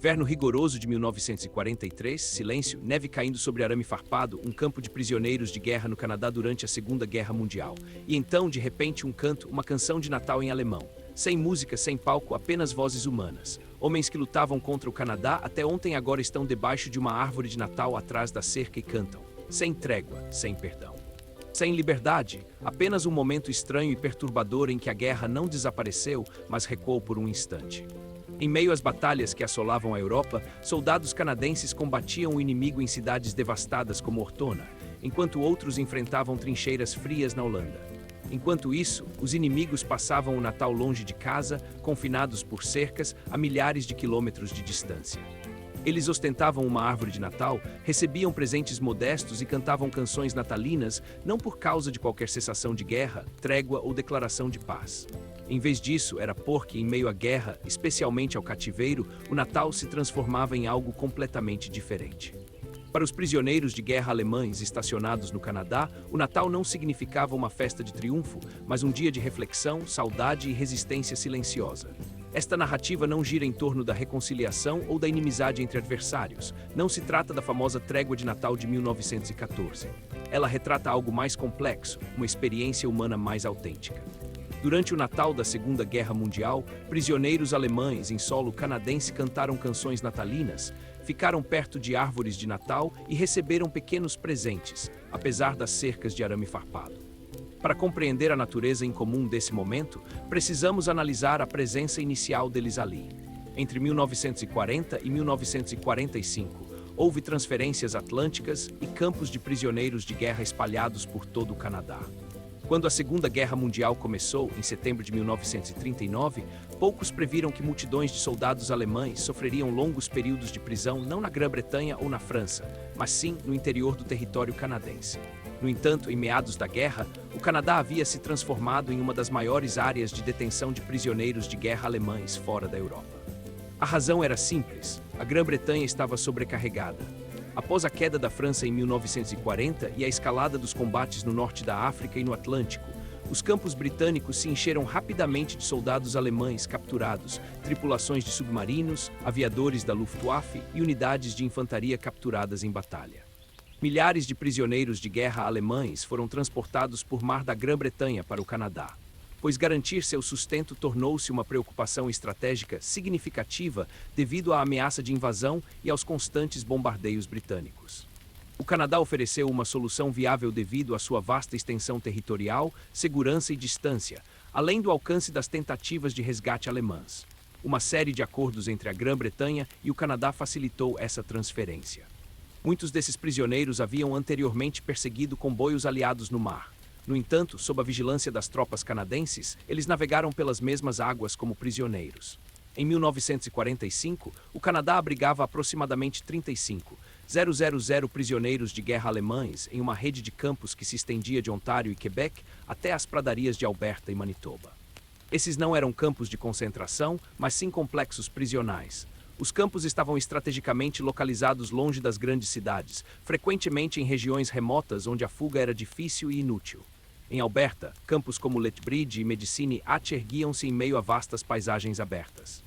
Inverno rigoroso de 1943, silêncio, neve caindo sobre arame farpado, um campo de prisioneiros de guerra no Canadá durante a Segunda Guerra Mundial. E então, de repente, um canto, uma canção de Natal em alemão. Sem música, sem palco, apenas vozes humanas. Homens que lutavam contra o Canadá até ontem agora estão debaixo de uma árvore de Natal atrás da cerca e cantam. Sem trégua, sem perdão. Sem liberdade, apenas um momento estranho e perturbador em que a guerra não desapareceu, mas recuou por um instante. Em meio às batalhas que assolavam a Europa, soldados canadenses combatiam o inimigo em cidades devastadas como Ortona, enquanto outros enfrentavam trincheiras frias na Holanda. Enquanto isso, os inimigos passavam o Natal longe de casa, confinados por cercas a milhares de quilômetros de distância. Eles ostentavam uma árvore de Natal, recebiam presentes modestos e cantavam canções natalinas, não por causa de qualquer cessação de guerra, trégua ou declaração de paz. Em vez disso, era porque, em meio à guerra, especialmente ao cativeiro, o Natal se transformava em algo completamente diferente. Para os prisioneiros de guerra alemães estacionados no Canadá, o Natal não significava uma festa de triunfo, mas um dia de reflexão, saudade e resistência silenciosa. Esta narrativa não gira em torno da reconciliação ou da inimizade entre adversários. Não se trata da famosa Trégua de Natal de 1914. Ela retrata algo mais complexo, uma experiência humana mais autêntica. Durante o Natal da Segunda Guerra Mundial, prisioneiros alemães em solo canadense cantaram canções natalinas, ficaram perto de árvores de Natal e receberam pequenos presentes, apesar das cercas de arame farpado. Para compreender a natureza incomum desse momento, precisamos analisar a presença inicial deles ali. Entre 1940 e 1945, houve transferências atlânticas e campos de prisioneiros de guerra espalhados por todo o Canadá. Quando a Segunda Guerra Mundial começou, em setembro de 1939, poucos previram que multidões de soldados alemães sofreriam longos períodos de prisão não na Grã-Bretanha ou na França, mas sim no interior do território canadense. No entanto, em meados da guerra, o Canadá havia se transformado em uma das maiores áreas de detenção de prisioneiros de guerra alemães fora da Europa. A razão era simples: a Grã-Bretanha estava sobrecarregada. Após a queda da França em 1940 e a escalada dos combates no norte da África e no Atlântico, os campos britânicos se encheram rapidamente de soldados alemães capturados, tripulações de submarinos, aviadores da Luftwaffe e unidades de infantaria capturadas em batalha. Milhares de prisioneiros de guerra alemães foram transportados por mar da Grã-Bretanha para o Canadá, pois garantir seu sustento tornou-se uma preocupação estratégica significativa devido à ameaça de invasão e aos constantes bombardeios britânicos. O Canadá ofereceu uma solução viável devido à sua vasta extensão territorial, segurança e distância, além do alcance das tentativas de resgate alemãs. Uma série de acordos entre a Grã-Bretanha e o Canadá facilitou essa transferência. Muitos desses prisioneiros haviam anteriormente perseguido comboios aliados no mar. No entanto, sob a vigilância das tropas canadenses, eles navegaram pelas mesmas águas como prisioneiros. Em 1945, o Canadá abrigava aproximadamente 35,000 prisioneiros de guerra alemães em uma rede de campos que se estendia de Ontário e Quebec até as pradarias de Alberta e Manitoba. Esses não eram campos de concentração, mas sim complexos prisionais. Os campos estavam estrategicamente localizados longe das grandes cidades, frequentemente em regiões remotas onde a fuga era difícil e inútil. Em Alberta, campos como Lethbridge e Medicine Hat erguiam-se em meio a vastas paisagens abertas.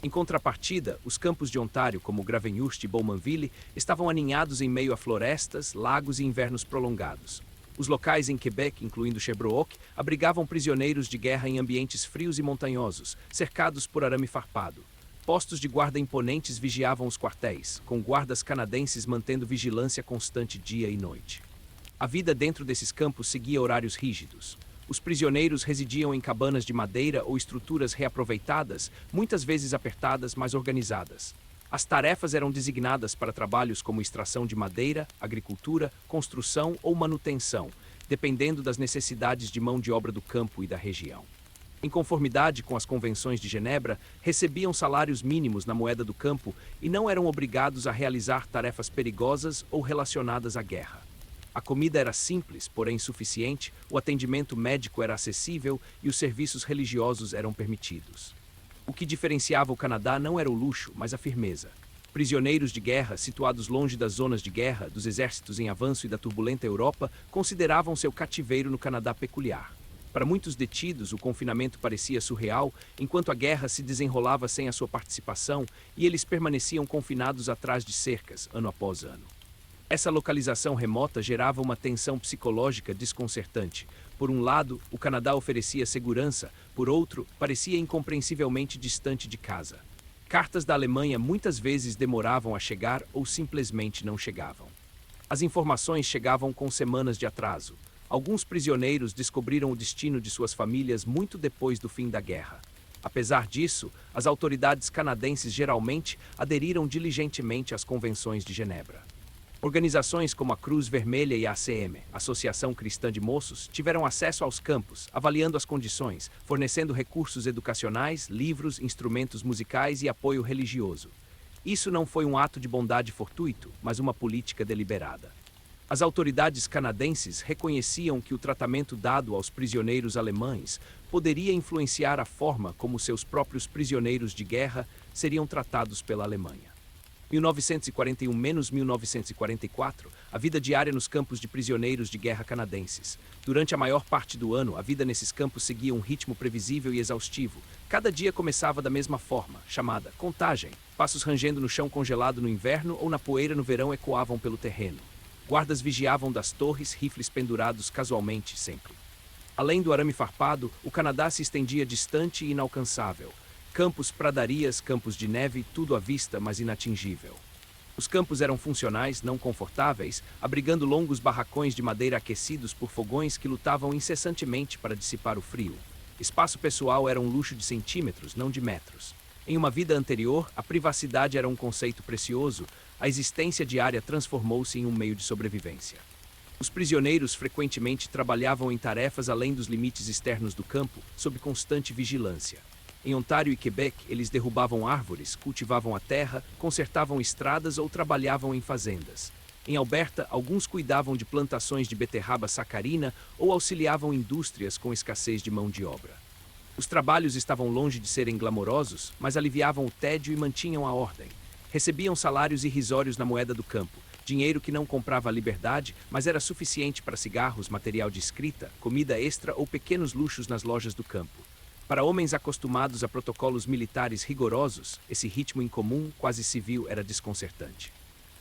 Em contrapartida, os campos de Ontário, como Gravenhurst e Bowmanville, estavam aninhados em meio a florestas, lagos e invernos prolongados. Os locais em Quebec, incluindo Sherbrooke, abrigavam prisioneiros de guerra em ambientes frios e montanhosos, cercados por arame farpado. Postos de guarda imponentes vigiavam os quartéis, com guardas canadenses mantendo vigilância constante dia e noite. A vida dentro desses campos seguia horários rígidos. Os prisioneiros residiam em cabanas de madeira ou estruturas reaproveitadas, muitas vezes apertadas, mas organizadas. As tarefas eram designadas para trabalhos como extração de madeira, agricultura, construção ou manutenção, dependendo das necessidades de mão de obra do campo e da região. Em conformidade com as convenções de Genebra, recebiam salários mínimos na moeda do campo e não eram obrigados a realizar tarefas perigosas ou relacionadas à guerra. A comida era simples, porém suficiente, o atendimento médico era acessível e os serviços religiosos eram permitidos. O que diferenciava o Canadá não era o luxo, mas a firmeza. Prisioneiros de guerra, situados longe das zonas de guerra, dos exércitos em avanço e da turbulenta Europa, consideravam seu cativeiro no Canadá peculiar. Para muitos detidos, o confinamento parecia surreal, enquanto a guerra se desenrolava sem a sua participação e eles permaneciam confinados atrás de cercas, ano após ano. Essa localização remota gerava uma tensão psicológica desconcertante. Por um lado, o Canadá oferecia segurança, por outro, parecia incompreensivelmente distante de casa. Cartas da Alemanha muitas vezes demoravam a chegar ou simplesmente não chegavam. As informações chegavam com semanas de atraso. Alguns prisioneiros descobriram o destino de suas famílias muito depois do fim da guerra. Apesar disso, as autoridades canadenses geralmente aderiram diligentemente às convenções de Genebra. Organizações como a Cruz Vermelha e a ACM, Associação Cristã de Moços, tiveram acesso aos campos, avaliando as condições, fornecendo recursos educacionais, livros, instrumentos musicais e apoio religioso. Isso não foi um ato de bondade fortuito, mas uma política deliberada. As autoridades canadenses reconheciam que o tratamento dado aos prisioneiros alemães poderia influenciar a forma como seus próprios prisioneiros de guerra seriam tratados pela Alemanha. 1941-1944, a vida diária nos campos de prisioneiros de guerra canadenses. Durante a maior parte do ano, a vida nesses campos seguia um ritmo previsível e exaustivo. Cada dia começava da mesma forma, chamada contagem. Passos rangendo no chão congelado no inverno ou na poeira no verão ecoavam pelo terreno. Guardas vigiavam das torres, rifles pendurados casualmente sempre. Além do arame farpado, o Canadá se estendia distante e inalcançável. Campos, pradarias, campos de neve, tudo à vista, mas inatingível. Os campos eram funcionais, não confortáveis, abrigando longos barracões de madeira aquecidos por fogões que lutavam incessantemente para dissipar o frio. Espaço pessoal era um luxo de centímetros, não de metros. Em uma vida anterior, a privacidade era um conceito precioso, a existência diária transformou-se em um meio de sobrevivência. Os prisioneiros frequentemente trabalhavam em tarefas além dos limites externos do campo, sob constante vigilância. Em Ontário e Quebec, eles derrubavam árvores, cultivavam a terra, consertavam estradas ou trabalhavam em fazendas. Em Alberta, alguns cuidavam de plantações de beterraba sacarina ou auxiliavam indústrias com escassez de mão de obra. Os trabalhos estavam longe de serem glamourosos, mas aliviavam o tédio e mantinham a ordem. Recebiam salários irrisórios na moeda do campo, dinheiro que não comprava a liberdade, mas era suficiente para cigarros, material de escrita, comida extra ou pequenos luxos nas lojas do campo. Para homens acostumados a protocolos militares rigorosos, esse ritmo incomum, quase civil, era desconcertante.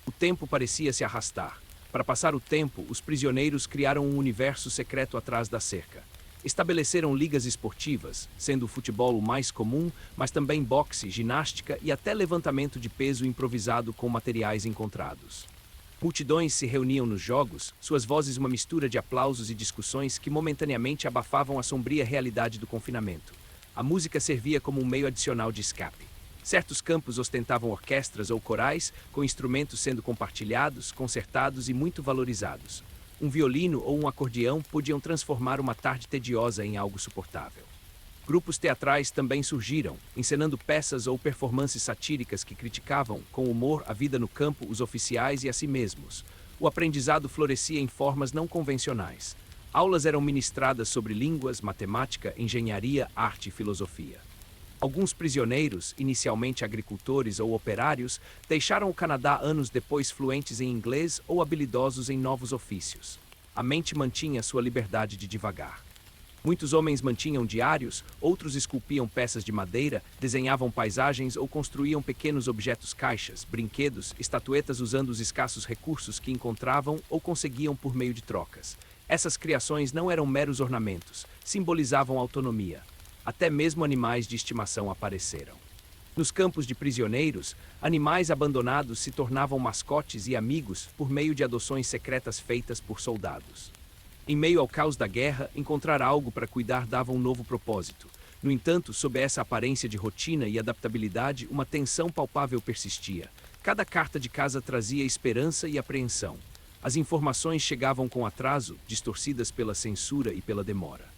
O tempo parecia se arrastar. Para passar o tempo, os prisioneiros criaram um universo secreto atrás da cerca. Estabeleceram ligas esportivas, sendo o futebol o mais comum, mas também boxe, ginástica e até levantamento de peso improvisado com materiais encontrados. Multidões se reuniam nos jogos, suas vozes uma mistura de aplausos e discussões que momentaneamente abafavam a sombria realidade do confinamento. A música servia como um meio adicional de escape. Certos campos ostentavam orquestras ou corais, com instrumentos sendo compartilhados, concertados e muito valorizados. Um violino ou um acordeão podiam transformar uma tarde tediosa em algo suportável. Grupos teatrais também surgiram, encenando peças ou performances satíricas que criticavam, com humor, a vida no campo, os oficiais e a si mesmos. O aprendizado florescia em formas não convencionais. Aulas eram ministradas sobre línguas, matemática, engenharia, arte e filosofia. Alguns prisioneiros, inicialmente agricultores ou operários, deixaram o Canadá anos depois fluentes em inglês ou habilidosos em novos ofícios. A mente mantinha sua liberdade de divagar. Muitos homens mantinham diários, outros esculpiam peças de madeira, desenhavam paisagens ou construíam pequenos objetos caixas, brinquedos, estatuetas usando os escassos recursos que encontravam ou conseguiam por meio de trocas. Essas criações não eram meros ornamentos, simbolizavam autonomia. Até mesmo animais de estimação apareceram. Nos campos de prisioneiros, animais abandonados se tornavam mascotes e amigos por meio de adoções secretas feitas por soldados. Em meio ao caos da guerra, encontrar algo para cuidar dava um novo propósito. No entanto, sob essa aparência de rotina e adaptabilidade, uma tensão palpável persistia. Cada carta de casa trazia esperança e apreensão. As informações chegavam com atraso, distorcidas pela censura e pela demora.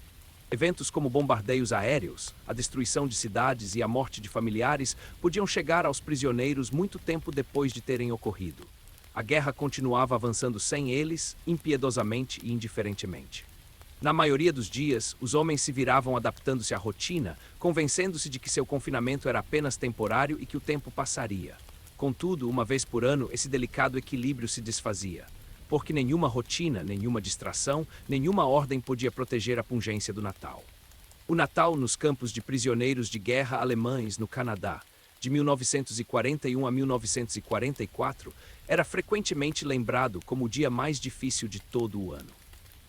Eventos como bombardeios aéreos, a destruição de cidades e a morte de familiares podiam chegar aos prisioneiros muito tempo depois de terem ocorrido. A guerra continuava avançando sem eles, impiedosamente e indiferentemente. Na maioria dos dias, os homens se viravam adaptando-se à rotina, convencendo-se de que seu confinamento era apenas temporário e que o tempo passaria. Contudo, uma vez por ano, esse delicado equilíbrio se desfazia. porque nenhuma rotina, nenhuma distração, nenhuma ordem podia proteger a pungência do Natal. O Natal nos campos de prisioneiros de guerra alemães no Canadá, de 1941 a 1944, era frequentemente lembrado como o dia mais difícil de todo o ano.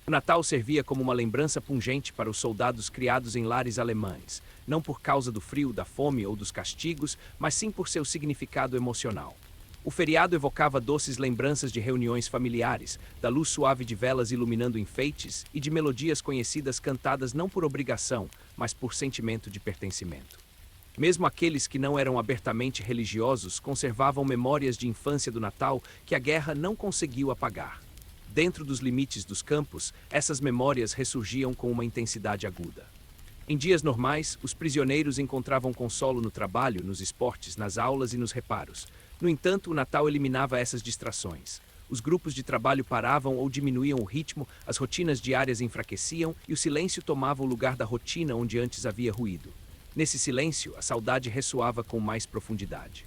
O Natal servia como uma lembrança pungente para os soldados criados em lares alemães, não por causa do frio, da fome ou dos castigos, mas sim por seu significado emocional. O feriado evocava doces lembranças de reuniões familiares, da luz suave de velas iluminando enfeites e de melodias conhecidas cantadas não por obrigação, mas por sentimento de pertencimento. Mesmo aqueles que não eram abertamente religiosos conservavam memórias de infância do Natal que a guerra não conseguiu apagar. Dentro dos limites dos campos, essas memórias ressurgiam com uma intensidade aguda. Em dias normais, os prisioneiros encontravam consolo no trabalho, nos esportes, nas aulas e nos reparos. No entanto, o Natal eliminava essas distrações. Os grupos de trabalho paravam ou diminuíam o ritmo, as rotinas diárias enfraqueciam e o silêncio tomava o lugar da rotina onde antes havia ruído. Nesse silêncio, a saudade ressoava com mais profundidade.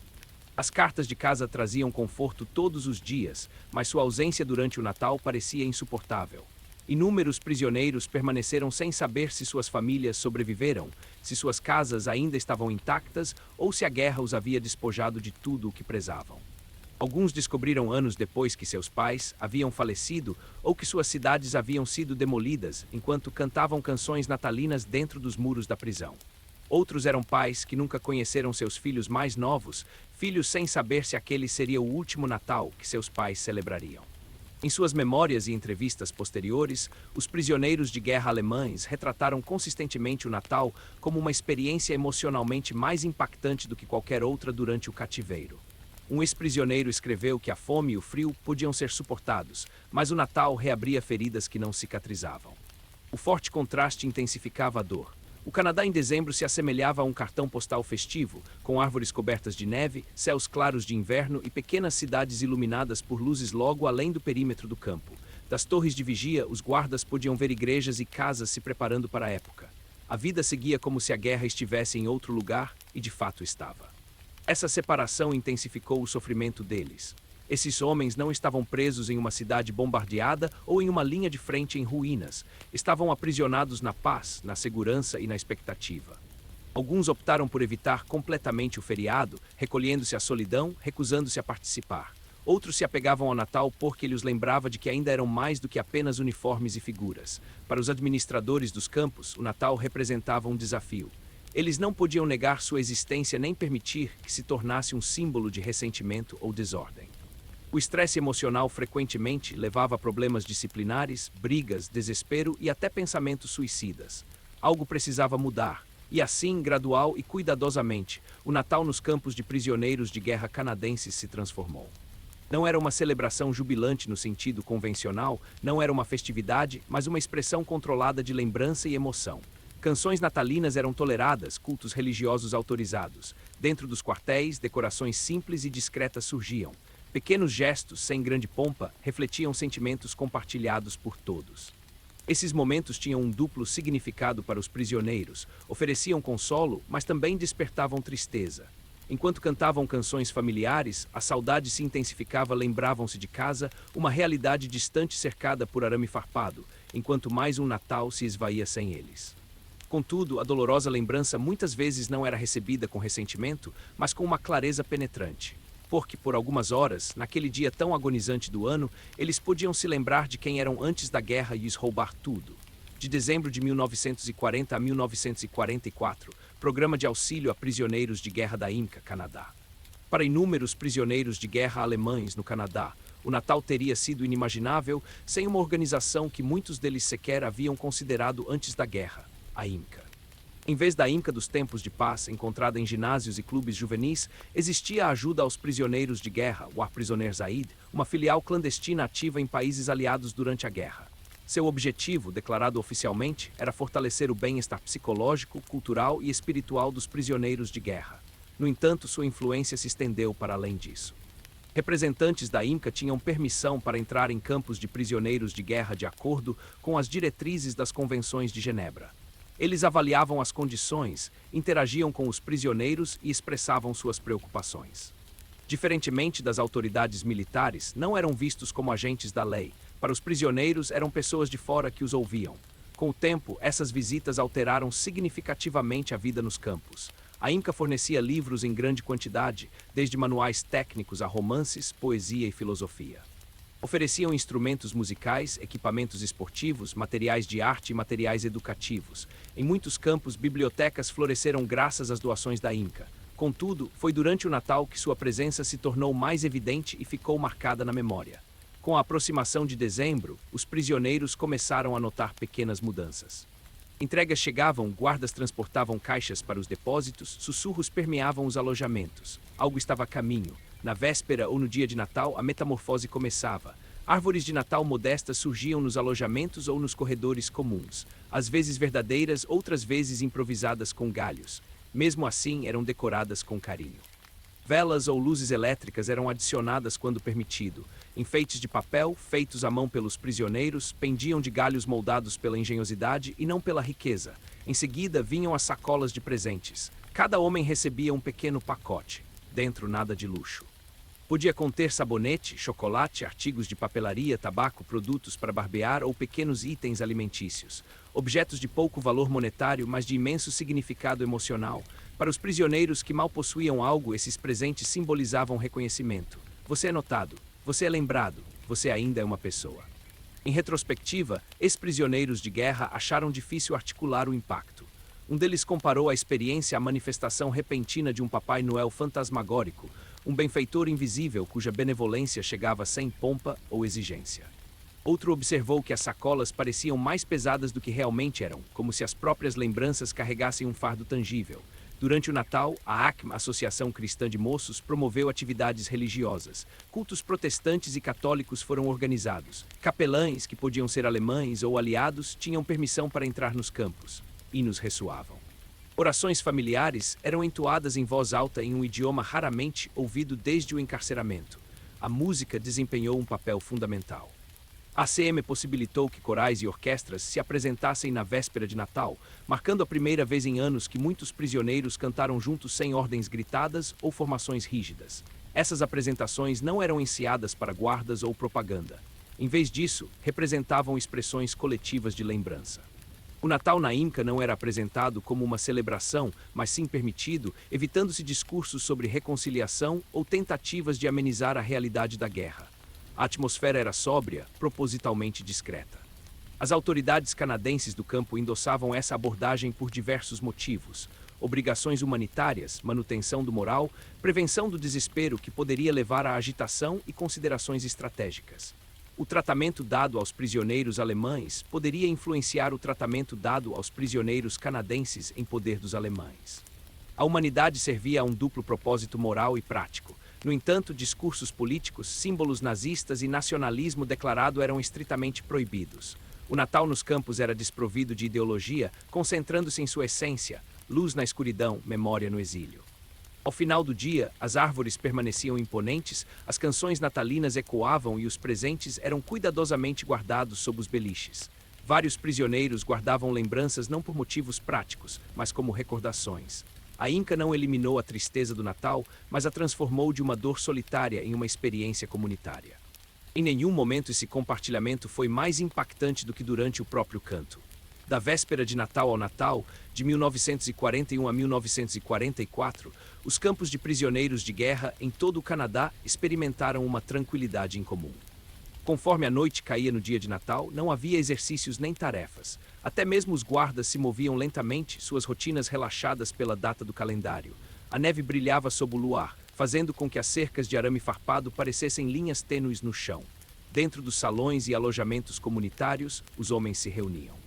As cartas de casa traziam conforto todos os dias, mas sua ausência durante o Natal parecia insuportável. Inúmeros prisioneiros permaneceram sem saber se suas famílias sobreviveram, se suas casas ainda estavam intactas ou se a guerra os havia despojado de tudo o que prezavam. Alguns descobriram anos depois que seus pais haviam falecido ou que suas cidades haviam sido demolidas enquanto cantavam canções natalinas dentro dos muros da prisão. Outros eram pais que nunca conheceram seus filhos mais novos, filhos sem saber se aquele seria o último Natal que seus pais celebrariam. Em suas memórias e entrevistas posteriores, os prisioneiros de guerra alemães retrataram consistentemente o Natal como uma experiência emocionalmente mais impactante do que qualquer outra durante o cativeiro. Um ex-prisioneiro escreveu que a fome e o frio podiam ser suportados, mas o Natal reabria feridas que não cicatrizavam. O forte contraste intensificava a dor. O Canadá em dezembro se assemelhava a um cartão postal festivo, com árvores cobertas de neve, céus claros de inverno e pequenas cidades iluminadas por luzes logo além do perímetro do campo. Das torres de vigia, os guardas podiam ver igrejas e casas se preparando para a época. A vida seguia como se a guerra estivesse em outro lugar, e de fato estava. Essa separação intensificou o sofrimento deles. Esses homens não estavam presos em uma cidade bombardeada ou em uma linha de frente em ruínas. Estavam aprisionados na paz, na segurança e na expectativa. Alguns optaram por evitar completamente o feriado, recolhendo-se à solidão, recusando-se a participar. Outros se apegavam ao Natal porque ele os lembrava de que ainda eram mais do que apenas uniformes e figuras. Para os administradores dos campos, o Natal representava um desafio. Eles não podiam negar sua existência nem permitir que se tornasse um símbolo de ressentimento ou desordem. O estresse emocional frequentemente levava a problemas disciplinares, brigas, desespero e até pensamentos suicidas. Algo precisava mudar, e assim, gradual e cuidadosamente, o Natal nos campos de prisioneiros de guerra canadenses se transformou. Não era uma celebração jubilante no sentido convencional, não era uma festividade, mas uma expressão controlada de lembrança e emoção. Canções natalinas eram toleradas, cultos religiosos autorizados. Dentro dos quartéis, decorações simples e discretas surgiam. Pequenos gestos, sem grande pompa, refletiam sentimentos compartilhados por todos. Esses momentos tinham um duplo significado para os prisioneiros, ofereciam consolo, mas também despertavam tristeza. Enquanto cantavam canções familiares, a saudade se intensificava, lembravam-se de casa, uma realidade distante cercada por arame farpado, enquanto mais um Natal se esvaía sem eles. Contudo, a dolorosa lembrança muitas vezes não era recebida com ressentimento, mas com uma clareza penetrante. Porque, por algumas horas, naquele dia tão agonizante do ano, eles podiam se lembrar de quem eram antes da guerra e lhes roubar tudo. De dezembro de 1940 a 1944, Programa de Auxílio a Prisioneiros de Guerra da IMCA, Canadá. Para inúmeros prisioneiros de guerra alemães no Canadá, o Natal teria sido inimaginável sem uma organização que muitos deles sequer haviam considerado antes da guerra, a IMCA. Em vez da IMCA dos tempos de paz, encontrada em ginásios e clubes juvenis, existia a ajuda aos prisioneiros de guerra, o Arprisioners Aid, uma filial clandestina ativa em países aliados durante a guerra. Seu objetivo, declarado oficialmente, era fortalecer o bem-estar psicológico, cultural e espiritual dos prisioneiros de guerra. No entanto, sua influência se estendeu para além disso. Representantes da IMCA tinham permissão para entrar em campos de prisioneiros de guerra de acordo com as diretrizes das convenções de Genebra. Eles avaliavam as condições, interagiam com os prisioneiros e expressavam suas preocupações. Diferentemente das autoridades militares, não eram vistos como agentes da lei. Para os prisioneiros, eram pessoas de fora que os ouviam. Com o tempo, essas visitas alteraram significativamente a vida nos campos. A Inca fornecia livros em grande quantidade, desde manuais técnicos a romances, poesia e filosofia. Ofereciam instrumentos musicais, equipamentos esportivos, materiais de arte e materiais educativos. Em muitos campos, bibliotecas floresceram graças às doações da Inca. Contudo, foi durante o Natal que sua presença se tornou mais evidente e ficou marcada na memória. Com a aproximação de dezembro, os prisioneiros começaram a notar pequenas mudanças. Entregas chegavam, guardas transportavam caixas para os depósitos, sussurros permeavam os alojamentos. Algo estava a caminho. Na véspera ou no dia de Natal, a metamorfose começava. Árvores de Natal modestas surgiam nos alojamentos ou nos corredores comuns, às vezes verdadeiras, outras vezes improvisadas com galhos. Mesmo assim, eram decoradas com carinho. Velas ou luzes elétricas eram adicionadas quando permitido. Enfeites de papel, feitos à mão pelos prisioneiros, pendiam de galhos moldados pela engenhosidade e não pela riqueza. Em seguida, vinham as sacolas de presentes. Cada homem recebia um pequeno pacote. Dentro, nada de luxo. Podia conter sabonete, chocolate, artigos de papelaria, tabaco, produtos para barbear ou pequenos itens alimentícios. Objetos de pouco valor monetário, mas de imenso significado emocional. Para os prisioneiros que mal possuíam algo, esses presentes simbolizavam reconhecimento. Você é notado, você é lembrado, você ainda é uma pessoa. Em retrospectiva, ex-prisioneiros de guerra acharam difícil articular o impacto. Um deles comparou a experiência à manifestação repentina de um Papai Noel fantasmagórico, um benfeitor invisível cuja benevolência chegava sem pompa ou exigência. Outro observou que as sacolas pareciam mais pesadas do que realmente eram, como se as próprias lembranças carregassem um fardo tangível. Durante o Natal, a ACM, Associação Cristã de Moços, promoveu atividades religiosas. Cultos protestantes e católicos foram organizados. Capelães, que podiam ser alemães ou aliados, tinham permissão para entrar nos campos. Hinos ressoavam. Orações familiares eram entoadas em voz alta em um idioma raramente ouvido desde o encarceramento. A música desempenhou um papel fundamental. A ACM possibilitou que corais e orquestras se apresentassem na véspera de Natal, marcando a primeira vez em anos que muitos prisioneiros cantaram juntos sem ordens gritadas ou formações rígidas. Essas apresentações não eram ensaiadas para guardas ou propaganda. Em vez disso, representavam expressões coletivas de lembrança. O Natal na Inca não era apresentado como uma celebração, mas sim permitido, evitando-se discursos sobre reconciliação ou tentativas de amenizar a realidade da guerra. A atmosfera era sóbria, propositalmente discreta. As autoridades canadenses do campo endossavam essa abordagem por diversos motivos: obrigações humanitárias, manutenção do moral, prevenção do desespero que poderia levar à agitação e considerações estratégicas. O tratamento dado aos prisioneiros alemães poderia influenciar o tratamento dado aos prisioneiros canadenses em poder dos alemães. A humanidade servia a um duplo propósito moral e prático. No entanto, discursos políticos, símbolos nazistas e nacionalismo declarado eram estritamente proibidos. O Natal nos campos era desprovido de ideologia, concentrando-se em sua essência: luz na escuridão, memória no exílio. Ao final do dia, as árvores permaneciam imponentes, as canções natalinas ecoavam e os presentes eram cuidadosamente guardados sob os beliches. Vários prisioneiros guardavam lembranças não por motivos práticos, mas como recordações. A Inca não eliminou a tristeza do Natal, mas a transformou de uma dor solitária em uma experiência comunitária. Em nenhum momento esse compartilhamento foi mais impactante do que durante o próprio canto. Da véspera de Natal ao Natal, de 1941 a 1944, os campos de prisioneiros de guerra em todo o Canadá experimentaram uma tranquilidade incomum. Conforme a noite caía no dia de Natal, não havia exercícios nem tarefas. Até mesmo os guardas se moviam lentamente, suas rotinas relaxadas pela data do calendário. A neve brilhava sob o luar, fazendo com que as cercas de arame farpado parecessem linhas tênues no chão. Dentro dos salões e alojamentos comunitários, os homens se reuniam.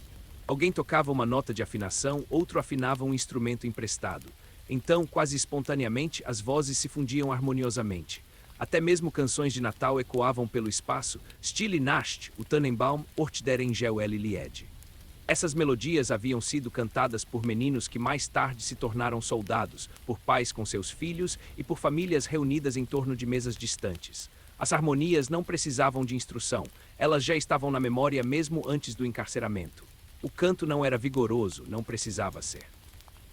Alguém tocava uma nota de afinação, outro afinava um instrumento emprestado. Então, quase espontaneamente, as vozes se fundiam harmoniosamente. Até mesmo canções de Natal ecoavam pelo espaço: Stille Nacht, o Tannenbaum, Ort der Engel Lied. Essas melodias haviam sido cantadas por meninos que mais tarde se tornaram soldados, por pais com seus filhos e por famílias reunidas em torno de mesas distantes. As harmonias não precisavam de instrução, elas já estavam na memória mesmo antes do encarceramento. O canto não era vigoroso, não precisava ser.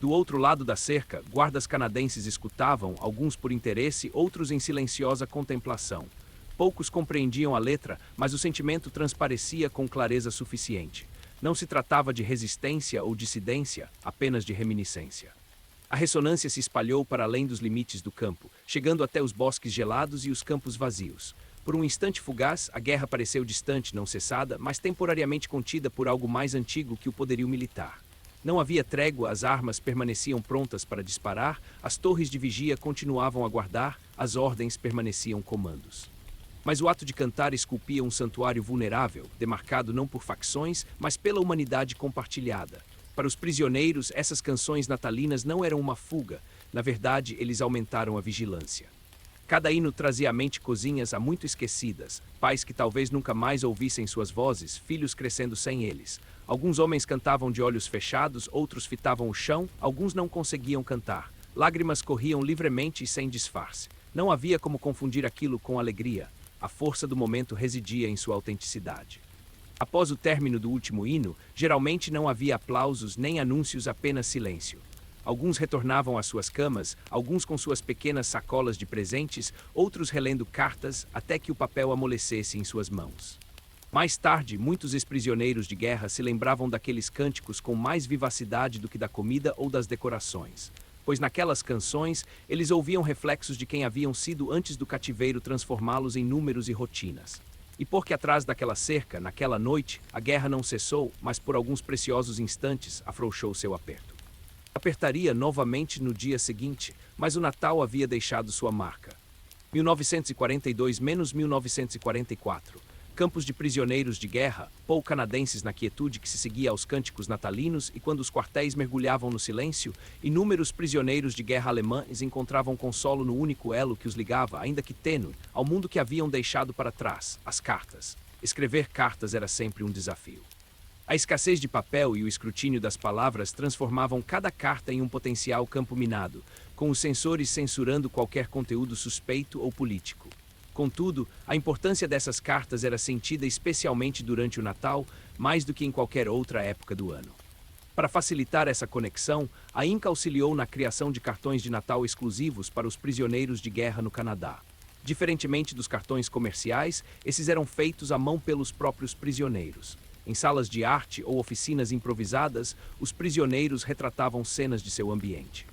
Do outro lado da cerca, guardas canadenses escutavam, alguns por interesse, outros em silenciosa contemplação. Poucos compreendiam a letra, mas o sentimento transparecia com clareza suficiente. Não se tratava de resistência ou dissidência, apenas de reminiscência. A ressonância se espalhou para além dos limites do campo, chegando até os bosques gelados e os campos vazios. Por um instante fugaz, a guerra pareceu distante, não cessada, mas temporariamente contida por algo mais antigo que o poderio militar. Não havia trégua, as armas permaneciam prontas para disparar, as torres de vigia continuavam a guardar, as ordens permaneciam comandos. Mas o ato de cantar esculpia um santuário vulnerável, demarcado não por facções, mas pela humanidade compartilhada. Para os prisioneiros, essas canções natalinas não eram uma fuga, na verdade, eles aumentaram a vigilância. Cada hino trazia à mente cozinhas há muito esquecidas, pais que talvez nunca mais ouvissem suas vozes, filhos crescendo sem eles. Alguns homens cantavam de olhos fechados, outros fitavam o chão, alguns não conseguiam cantar. Lágrimas corriam livremente e sem disfarce. Não havia como confundir aquilo com alegria. A força do momento residia em sua autenticidade. Após o término do último hino, geralmente não havia aplausos nem anúncios, apenas silêncio. Alguns retornavam às suas camas, alguns com suas pequenas sacolas de presentes, outros relendo cartas até que o papel amolecesse em suas mãos. Mais tarde, muitos ex-prisioneiros de guerra se lembravam daqueles cânticos com mais vivacidade do que da comida ou das decorações, pois naquelas canções eles ouviam reflexos de quem haviam sido antes do cativeiro transformá-los em números e rotinas. E porque atrás daquela cerca, naquela noite, a guerra não cessou, mas por alguns preciosos instantes afrouxou seu aperto. Apertaria novamente no dia seguinte, mas o Natal havia deixado sua marca. 1942-1944. Campos de prisioneiros de guerra, canadenses na quietude que se seguia aos cânticos natalinos, e quando os quartéis mergulhavam no silêncio, inúmeros prisioneiros de guerra alemães encontravam consolo no único elo que os ligava, ainda que tênue, ao mundo que haviam deixado para trás, as cartas. Escrever cartas era sempre um desafio. A escassez de papel e o escrutínio das palavras transformavam cada carta em um potencial campo minado, com os censores censurando qualquer conteúdo suspeito ou político. Contudo, a importância dessas cartas era sentida especialmente durante o Natal, mais do que em qualquer outra época do ano. Para facilitar essa conexão, a Inca auxiliou na criação de cartões de Natal exclusivos para os prisioneiros de guerra no Canadá. Diferentemente dos cartões comerciais, esses eram feitos à mão pelos próprios prisioneiros. Em salas de arte ou oficinas improvisadas, os prisioneiros retratavam cenas de seu ambiente.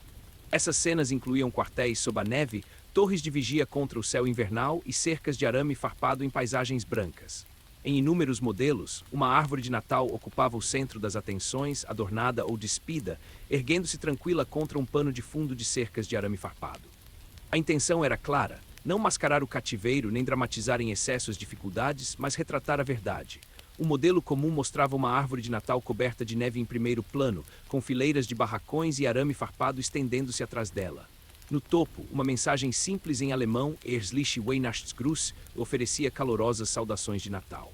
Essas cenas incluíam quartéis sob a neve, torres de vigia contra o céu invernal e cercas de arame farpado em paisagens brancas. Em inúmeros modelos, uma árvore de Natal ocupava o centro das atenções, adornada ou despida, erguendo-se tranquila contra um pano de fundo de cercas de arame farpado. A intenção era clara, não mascarar o cativeiro nem dramatizar em excesso as dificuldades, mas retratar a verdade. O modelo comum mostrava uma árvore de Natal coberta de neve em primeiro plano, com fileiras de barracões e arame farpado estendendo-se atrás dela. No topo, uma mensagem simples em alemão, Herzliche Weihnachtsgruß, oferecia calorosas saudações de Natal.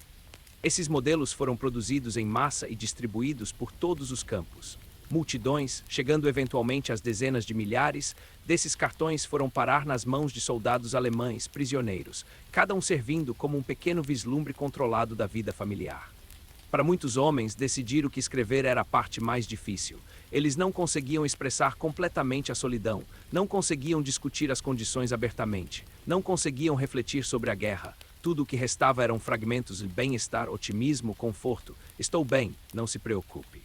Esses modelos foram produzidos em massa e distribuídos por todos os campos. Multidões, chegando eventualmente às dezenas de milhares, desses cartões foram parar nas mãos de soldados alemães, prisioneiros, cada um servindo como um pequeno vislumbre controlado da vida familiar. Para muitos homens, decidir o que escrever era a parte mais difícil. Eles não conseguiam expressar completamente a solidão, não conseguiam discutir as condições abertamente, não conseguiam refletir sobre a guerra. Tudo o que restava eram fragmentos de bem-estar, otimismo, conforto. Estou bem, não se preocupe.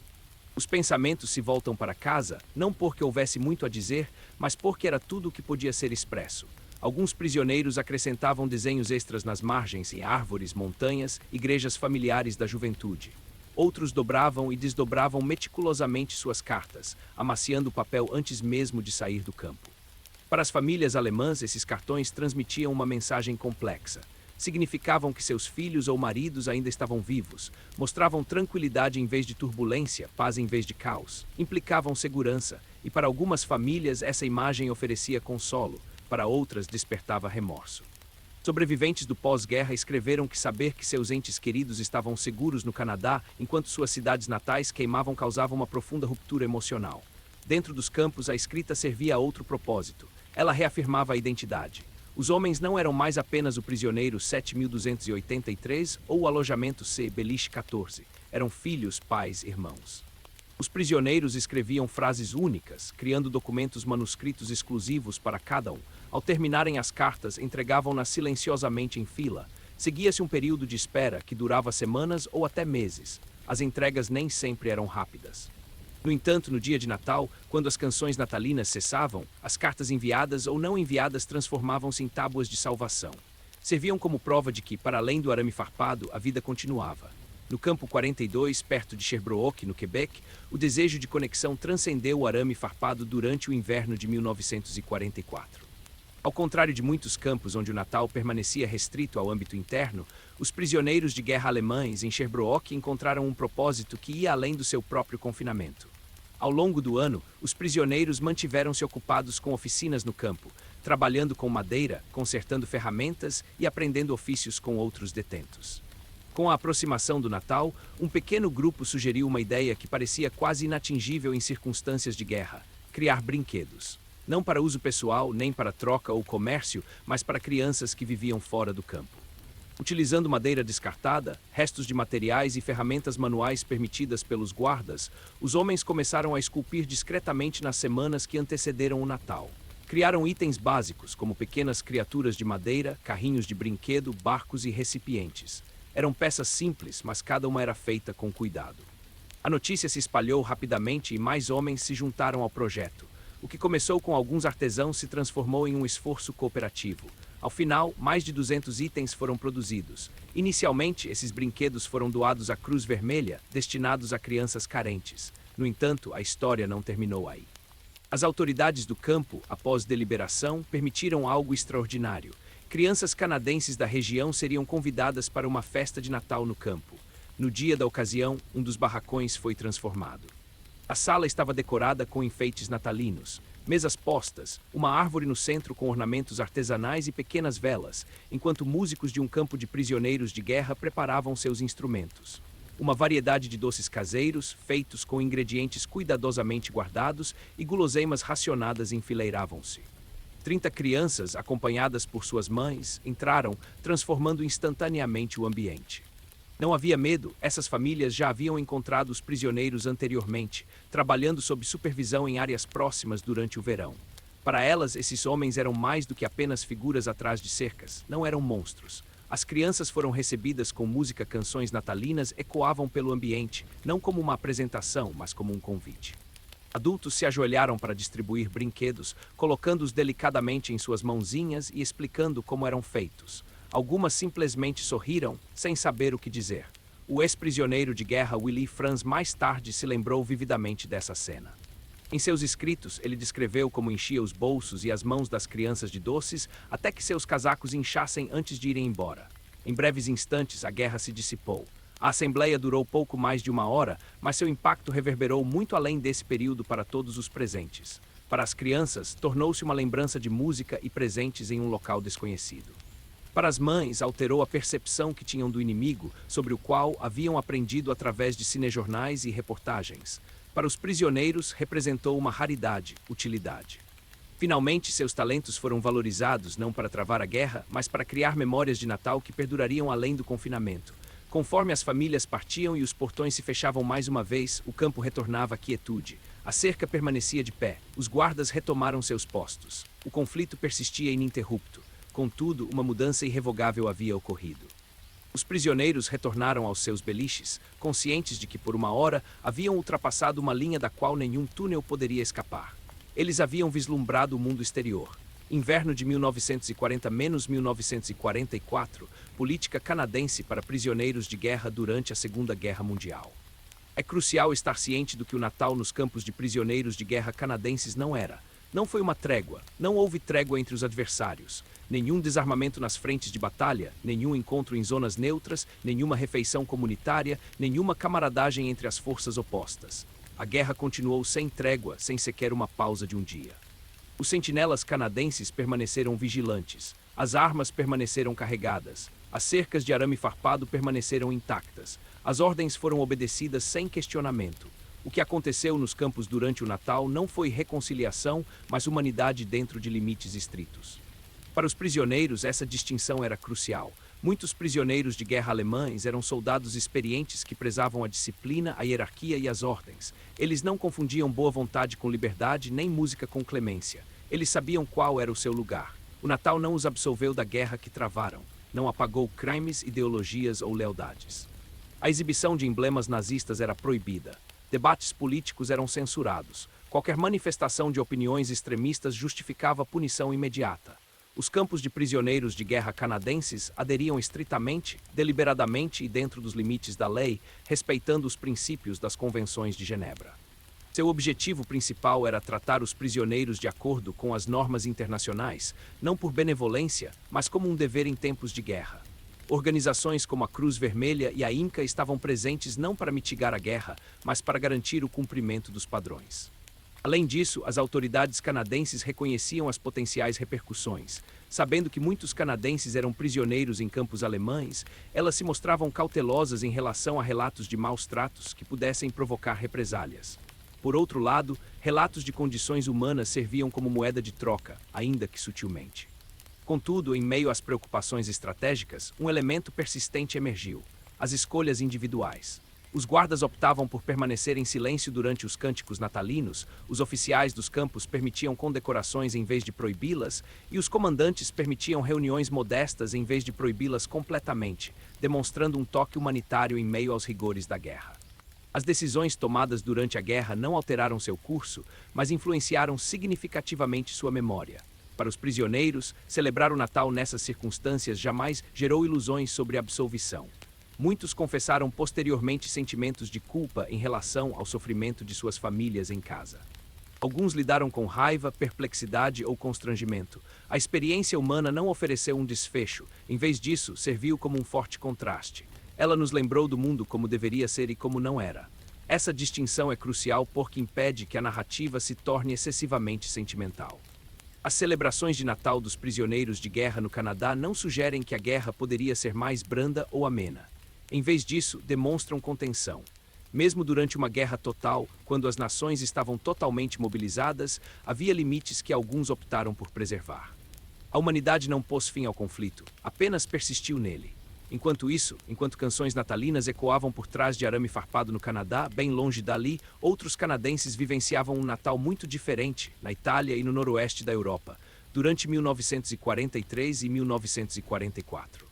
Os pensamentos se voltam para casa, não porque houvesse muito a dizer, mas porque era tudo o que podia ser expresso. Alguns prisioneiros acrescentavam desenhos extras nas margens, em árvores, montanhas, igrejas familiares da juventude. Outros dobravam e desdobravam meticulosamente suas cartas, amaciando o papel antes mesmo de sair do campo. Para as famílias alemãs, esses cartões transmitiam uma mensagem complexa. Significavam que seus filhos ou maridos ainda estavam vivos, mostravam tranquilidade em vez de turbulência, paz em vez de caos, implicavam segurança, e para algumas famílias essa imagem oferecia consolo, para outras despertava remorso. Sobreviventes do pós-guerra escreveram que saber que seus entes queridos estavam seguros no Canadá, enquanto suas cidades natais queimavam, causava uma profunda ruptura emocional. Dentro dos campos, a escrita servia a outro propósito. Ela reafirmava a identidade. Os homens não eram mais apenas o prisioneiro 7283 ou o alojamento C. Beliche 14. Eram filhos, pais, irmãos. Os prisioneiros escreviam frases únicas, criando documentos manuscritos exclusivos para cada um. Ao terminarem as cartas, entregavam-nas silenciosamente em fila. Seguia-se um período de espera que durava semanas ou até meses. As entregas nem sempre eram rápidas. No entanto, no dia de Natal, quando as canções natalinas cessavam, as cartas enviadas ou não enviadas transformavam-se em tábuas de salvação. Serviam como prova de que, para além do arame farpado, a vida continuava. No campo 42, perto de Sherbrooke, no Quebec, o desejo de conexão transcendeu o arame farpado durante o inverno de 1944. Ao contrário de muitos campos onde o Natal permanecia restrito ao âmbito interno, os prisioneiros de guerra alemães em Sherbrooke encontraram um propósito que ia além do seu próprio confinamento. Ao longo do ano, os prisioneiros mantiveram-se ocupados com oficinas no campo, trabalhando com madeira, consertando ferramentas e aprendendo ofícios com outros detentos. Com a aproximação do Natal, um pequeno grupo sugeriu uma ideia que parecia quase inatingível em circunstâncias de guerra: criar brinquedos. Não para uso pessoal, nem para troca ou comércio, mas para crianças que viviam fora do campo. Utilizando madeira descartada, restos de materiais e ferramentas manuais permitidas pelos guardas, os homens começaram a esculpir discretamente nas semanas que antecederam o Natal. Criaram itens básicos, como pequenas criaturas de madeira, carrinhos de brinquedo, barcos e recipientes. Eram peças simples, mas cada uma era feita com cuidado. A notícia se espalhou rapidamente e mais homens se juntaram ao projeto. O que começou com alguns artesãos se transformou em um esforço cooperativo. Ao final, mais de 200 itens foram produzidos. Inicialmente, esses brinquedos foram doados à Cruz Vermelha, destinados a crianças carentes. No entanto, a história não terminou aí. As autoridades do campo, após deliberação, permitiram algo extraordinário. Crianças canadenses da região seriam convidadas para uma festa de Natal no campo. No dia da ocasião, um dos barracões foi transformado. A sala estava decorada com enfeites natalinos, mesas postas, uma árvore no centro com ornamentos artesanais e pequenas velas, enquanto músicos de um campo de prisioneiros de guerra preparavam seus instrumentos. Uma variedade de doces caseiros, feitos com ingredientes cuidadosamente guardados, e guloseimas racionadas enfileiravam-se. 30 crianças, acompanhadas por suas mães, entraram, transformando instantaneamente o ambiente. Não havia medo, essas famílias já haviam encontrado os prisioneiros anteriormente, trabalhando sob supervisão em áreas próximas durante o verão. Para elas, esses homens eram mais do que apenas figuras atrás de cercas, não eram monstros. As crianças foram recebidas com música, canções natalinas ecoavam pelo ambiente, não como uma apresentação, mas como um convite. Adultos se ajoelharam para distribuir brinquedos, colocando-os delicadamente em suas mãozinhas e explicando como eram feitos. Algumas simplesmente sorriram, sem saber o que dizer. O ex-prisioneiro de guerra Willy Franz mais tarde se lembrou vividamente dessa cena. Em seus escritos, ele descreveu como enchia os bolsos e as mãos das crianças de doces até que seus casacos inchassem antes de irem embora. Em breves instantes, a guerra se dissipou. A assembleia durou pouco mais de 1 hora, mas seu impacto reverberou muito além desse período para todos os presentes. Para as crianças, tornou-se uma lembrança de música e presentes em um local desconhecido. Para as mães, alterou a percepção que tinham do inimigo, sobre o qual haviam aprendido através de cinejornais e reportagens. Para os prisioneiros, representou uma raridade, utilidade. Finalmente, seus talentos foram valorizados não para travar a guerra, mas para criar memórias de Natal que perdurariam além do confinamento. Conforme as famílias partiam e os portões se fechavam mais uma vez, o campo retornava à quietude. A cerca permanecia de pé. Os guardas retomaram seus postos. O conflito persistia ininterrupto. Contudo, uma mudança irrevogável havia ocorrido. Os prisioneiros retornaram aos seus beliches, conscientes de que por 1 hora haviam ultrapassado uma linha da qual nenhum túnel poderia escapar. Eles haviam vislumbrado o mundo exterior. Inverno de 1940-1944, política canadense para prisioneiros de guerra durante a Segunda Guerra Mundial. É crucial estar ciente do que o Natal nos campos de prisioneiros de guerra canadenses não era. Não foi uma trégua, não houve trégua entre os adversários. Nenhum desarmamento nas frentes de batalha, nenhum encontro em zonas neutras, nenhuma refeição comunitária, nenhuma camaradagem entre as forças opostas. A guerra continuou sem trégua, sem sequer uma pausa de um dia. Os sentinelas canadenses permaneceram vigilantes. As armas permaneceram carregadas. As cercas de arame farpado permaneceram intactas. As ordens foram obedecidas sem questionamento. O que aconteceu nos campos durante o Natal não foi reconciliação, mas humanidade dentro de limites estritos. Para os prisioneiros, essa distinção era crucial. Muitos prisioneiros de guerra alemães eram soldados experientes que prezavam a disciplina, a hierarquia e as ordens. Eles não confundiam boa vontade com liberdade, nem música com clemência. Eles sabiam qual era o seu lugar. O Natal não os absolveu da guerra que travaram. Não apagou crimes, ideologias ou lealdades. A exibição de emblemas nazistas era proibida. Debates políticos eram censurados. Qualquer manifestação de opiniões extremistas justificava punição imediata. Os campos de prisioneiros de guerra canadenses aderiam estritamente, deliberadamente e dentro dos limites da lei, respeitando os princípios das convenções de Genebra. Seu objetivo principal era tratar os prisioneiros de acordo com as normas internacionais, não por benevolência, mas como um dever em tempos de guerra. Organizações como a Cruz Vermelha e a INCA estavam presentes não para mitigar a guerra, mas para garantir o cumprimento dos padrões. Além disso, as autoridades canadenses reconheciam as potenciais repercussões. Sabendo que muitos canadenses eram prisioneiros em campos alemães, elas se mostravam cautelosas em relação a relatos de maus tratos que pudessem provocar represálias. Por outro lado, relatos de condições humanas serviam como moeda de troca, ainda que sutilmente. Contudo, em meio às preocupações estratégicas, um elemento persistente emergiu: as escolhas individuais. Os guardas optavam por permanecer em silêncio durante os cânticos natalinos, os oficiais dos campos permitiam condecorações em vez de proibi-las, e os comandantes permitiam reuniões modestas em vez de proibi-las completamente, demonstrando um toque humanitário em meio aos rigores da guerra. As decisões tomadas durante a guerra não alteraram seu curso, mas influenciaram significativamente sua memória. Para os prisioneiros, celebrar o Natal nessas circunstâncias jamais gerou ilusões sobre absolvição. Muitos confessaram posteriormente sentimentos de culpa em relação ao sofrimento de suas famílias em casa. Alguns lidaram com raiva, perplexidade ou constrangimento. A experiência humana não ofereceu um desfecho, em vez disso, serviu como um forte contraste. Ela nos lembrou do mundo como deveria ser e como não era. Essa distinção é crucial porque impede que a narrativa se torne excessivamente sentimental. As celebrações de Natal dos prisioneiros de guerra no Canadá não sugerem que a guerra poderia ser mais branda ou amena. Em vez disso, demonstram contenção. Mesmo durante uma guerra total, quando as nações estavam totalmente mobilizadas, havia limites que alguns optaram por preservar. A humanidade não pôs fim ao conflito, apenas persistiu nele. Enquanto canções natalinas ecoavam por trás de arame farpado no Canadá, bem longe dali, outros canadenses vivenciavam um Natal muito diferente, na Itália e no noroeste da Europa, durante 1943 e 1944.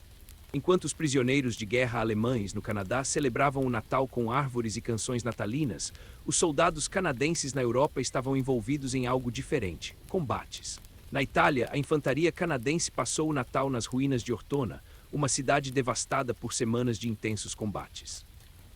Enquanto os prisioneiros de guerra alemães no Canadá celebravam o Natal com árvores e canções natalinas, os soldados canadenses na Europa estavam envolvidos em algo diferente: combates. Na Itália, a infantaria canadense passou o Natal nas ruínas de Ortona, uma cidade devastada por semanas de intensos combates.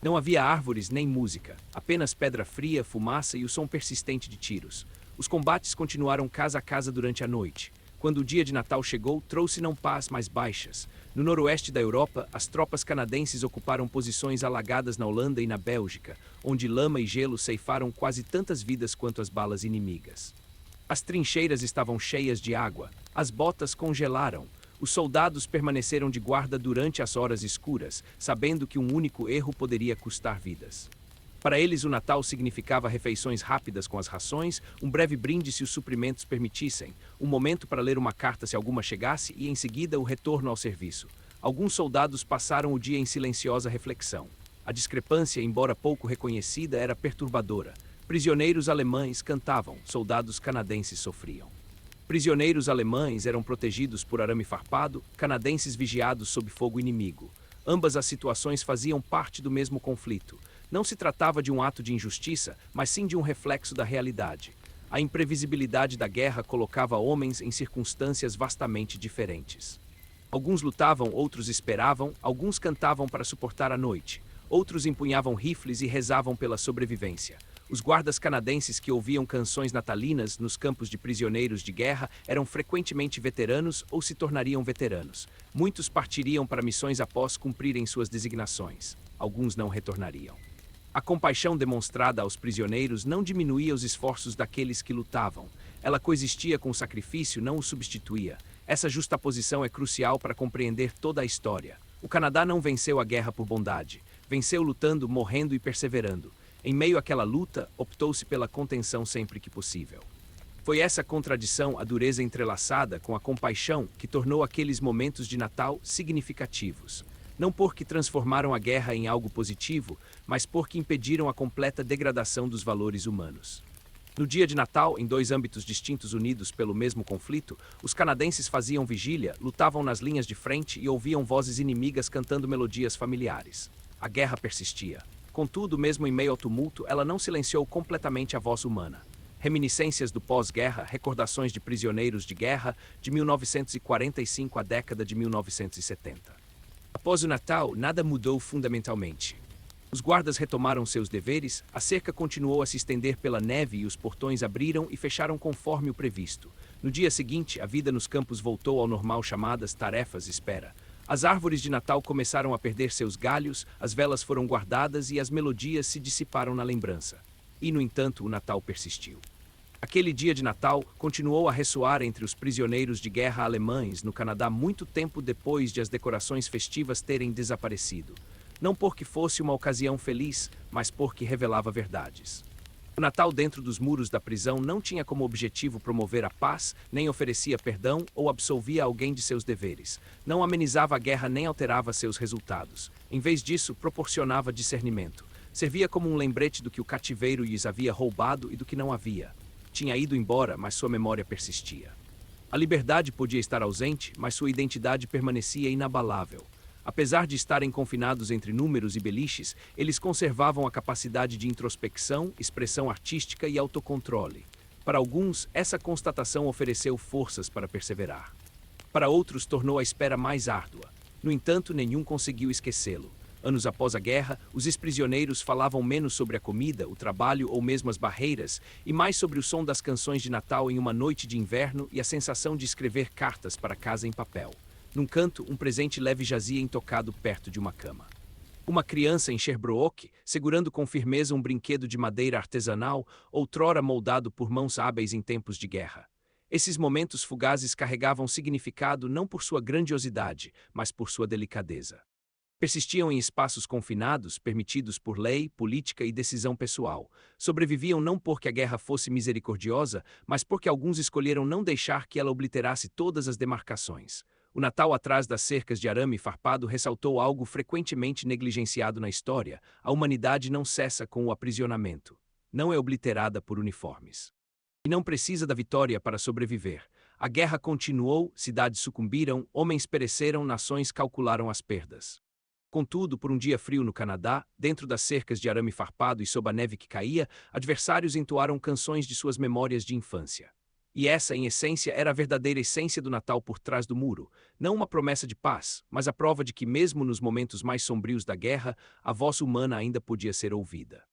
Não havia árvores nem música, apenas pedra fria, fumaça e o som persistente de tiros. Os combates continuaram casa a casa durante a noite. Quando o dia de Natal chegou, trouxe não paz, mas baixas. No noroeste da Europa, as tropas canadenses ocuparam posições alagadas na Holanda e na Bélgica, onde lama e gelo ceifaram quase tantas vidas quanto as balas inimigas. As trincheiras estavam cheias de água, as botas congelaram. Os soldados permaneceram de guarda durante as horas escuras, sabendo que um único erro poderia custar vidas. Para eles, o Natal significava refeições rápidas com as rações, um breve brinde se os suprimentos permitissem, um momento para ler uma carta se alguma chegasse e, em seguida, o retorno ao serviço. Alguns soldados passaram o dia em silenciosa reflexão. A discrepância, embora pouco reconhecida, era perturbadora. Prisioneiros alemães cantavam, soldados canadenses sofriam. Prisioneiros alemães eram protegidos por arame farpado, canadenses vigiados sob fogo inimigo. Ambas as situações faziam parte do mesmo conflito. Não se tratava de um ato de injustiça, mas sim de um reflexo da realidade. A imprevisibilidade da guerra colocava homens em circunstâncias vastamente diferentes. Alguns lutavam, outros esperavam, alguns cantavam para suportar a noite, outros empunhavam rifles e rezavam pela sobrevivência. Os guardas canadenses que ouviam canções natalinas nos campos de prisioneiros de guerra eram frequentemente veteranos ou se tornariam veteranos. Muitos partiriam para missões após cumprirem suas designações. Alguns não retornariam. A compaixão demonstrada aos prisioneiros não diminuía os esforços daqueles que lutavam. Ela coexistia com o sacrifício, não o substituía. Essa justaposição é crucial para compreender toda a história. O Canadá não venceu a guerra por bondade. Venceu lutando, morrendo e perseverando. Em meio àquela luta, optou-se pela contenção sempre que possível. Foi essa contradição, a dureza entrelaçada com a compaixão, que tornou aqueles momentos de Natal significativos. Não porque transformaram a guerra em algo positivo, mas porque impediram a completa degradação dos valores humanos. No dia de Natal, em dois âmbitos distintos unidos pelo mesmo conflito, os canadenses faziam vigília, lutavam nas linhas de frente e ouviam vozes inimigas cantando melodias familiares. A guerra persistia. Contudo, mesmo em meio ao tumulto, ela não silenciou completamente a voz humana. Reminiscências do pós-guerra, recordações de prisioneiros de guerra de 1945 à década de 1970. Após o Natal, nada mudou fundamentalmente. Os guardas retomaram seus deveres, a cerca continuou a se estender pela neve e os portões abriram e fecharam conforme o previsto. No dia seguinte, a vida nos campos voltou ao normal, chamadas tarefas espera. As árvores de Natal começaram a perder seus galhos, as velas foram guardadas e as melodias se dissiparam na lembrança. E, no entanto, o Natal persistiu. Aquele dia de Natal continuou a ressoar entre os prisioneiros de guerra alemães no Canadá muito tempo depois de as decorações festivas terem desaparecido. Não porque fosse uma ocasião feliz, mas porque revelava verdades. O Natal dentro dos muros da prisão não tinha como objetivo promover a paz, nem oferecia perdão ou absolvia alguém de seus deveres. Não amenizava a guerra nem alterava seus resultados. Em vez disso, proporcionava discernimento. Servia como um lembrete do que o cativeiro lhes havia roubado e do que não havia. Tinha ido embora, mas sua memória persistia. A liberdade podia estar ausente, mas sua identidade permanecia inabalável. Apesar de estarem confinados entre números e beliches, eles conservavam a capacidade de introspecção, expressão artística e autocontrole. Para alguns, essa constatação ofereceu forças para perseverar. Para outros, tornou a espera mais árdua. No entanto, nenhum conseguiu esquecê-lo. Anos após a guerra, os ex-prisioneiros falavam menos sobre a comida, o trabalho ou mesmo as barreiras, e mais sobre o som das canções de Natal em uma noite de inverno e a sensação de escrever cartas para casa em papel. Num canto, um presente leve jazia intocado perto de uma cama. Uma criança em Sherbrooke, segurando com firmeza um brinquedo de madeira artesanal, outrora moldado por mãos hábeis em tempos de guerra. Esses momentos fugazes carregavam significado não por sua grandiosidade, mas por sua delicadeza. Persistiam em espaços confinados, permitidos por lei, política e decisão pessoal. Sobreviviam não porque a guerra fosse misericordiosa, mas porque alguns escolheram não deixar que ela obliterasse todas as demarcações. O Natal atrás das cercas de arame farpado ressaltou algo frequentemente negligenciado na história: a humanidade não cessa com o aprisionamento. Não é obliterada por uniformes. E não precisa da vitória para sobreviver. A guerra continuou, cidades sucumbiram, homens pereceram, nações calcularam as perdas. Contudo, por um dia frio no Canadá, dentro das cercas de arame farpado e sob a neve que caía, adversários entoaram canções de suas memórias de infância. E essa, em essência, era a verdadeira essência do Natal por trás do muro. Não uma promessa de paz, mas a prova de que, mesmo nos momentos mais sombrios da guerra, a voz humana ainda podia ser ouvida.